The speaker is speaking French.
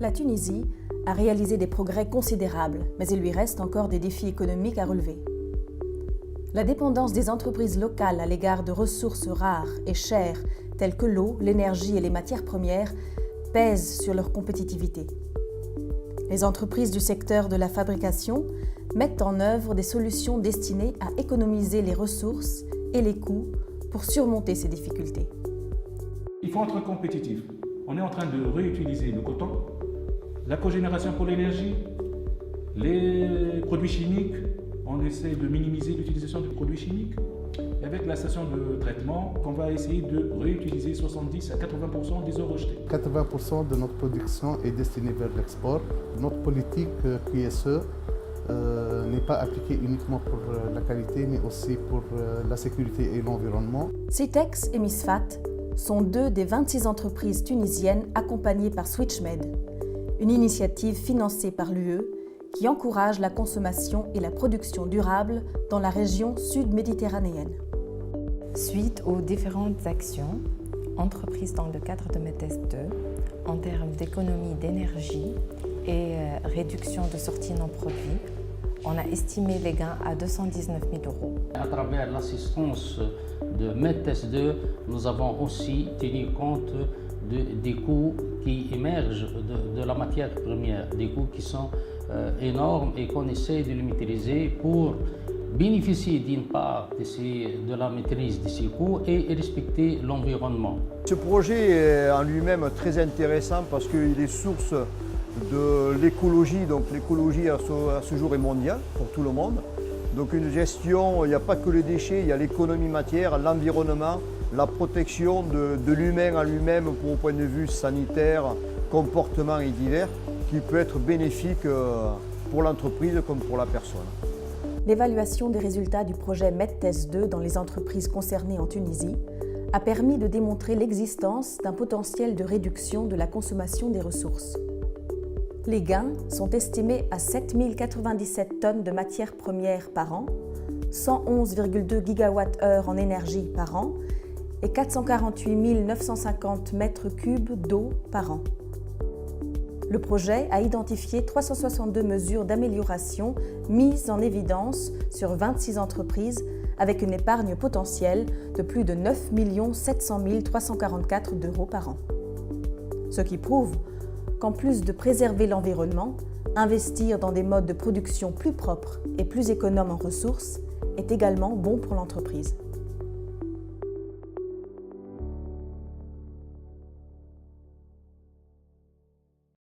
la Tunisie a réalisé des progrès considérables, mais il lui reste encore des défis économiques à relever. La dépendance des entreprises locales à l'égard de ressources rares et chères, telles que l'eau, l'énergie et les matières premières, pèse sur leur compétitivité. Les entreprises du secteur de la fabrication mettent en œuvre des solutions destinées à économiser les ressources et les coûts pour surmonter ces difficultés. Il faut être compétitif. On est en train de réutiliser le coton, la cogénération pour l'énergie, les produits chimiques. On essaie de minimiser l'utilisation de produits chimiques. Et avec la station de traitement, on va essayer de réutiliser 70 à 80% des eaux rejetées. 80% de notre production est destinée vers l'export. Notre politique QSE n'est pas appliquée uniquement pour la qualité, mais aussi pour la sécurité et l'environnement. Citex et Misfat sont deux des 26 entreprises tunisiennes accompagnées par SwitchMed, une initiative financée par l'UE qui encourage la consommation et la production durable dans la région sud-méditerranéenne. Suite aux différentes actions entreprises dans le cadre de METES 2, en termes d'économie d'énergie et réduction de sorties non produits, on a estimé les gains à 219 000 €. À travers l'assistance de METES 2, nous avons aussi tenu compte des coûts qui émergent de la matière première, des coûts qui sont énormes et qu'on essaie de les maîtriser pour bénéficier d'une part de la maîtrise de ces coûts et respecter l'environnement. Ce projet est en lui-même très intéressant parce qu'il est source de l'écologie. Donc l'écologie à ce jour est mondiale pour tout le monde. Donc une gestion, il n'y a pas que les déchets, il y a l'économie matière, l'environnement, la protection de l'humain à lui-même au point de vue sanitaire, comportement et divers, qui peut être bénéfique pour l'entreprise comme pour la personne. L'évaluation des résultats du projet METES 2 dans les entreprises concernées en Tunisie a permis de démontrer l'existence d'un potentiel de réduction de la consommation des ressources. Les gains sont estimés à 7 097 tonnes de matières premières par an, 111,2 gigawattheures en énergie par an et 448 950 mètres cubes d'eau par an. Le projet a identifié 362 mesures d'amélioration mises en évidence sur 26 entreprises avec une épargne potentielle de plus de 9 700 344 € par an. Ce qui prouve qu'en plus de préserver l'environnement, investir dans des modes de production plus propres et plus économes en ressources est également bon pour l'entreprise.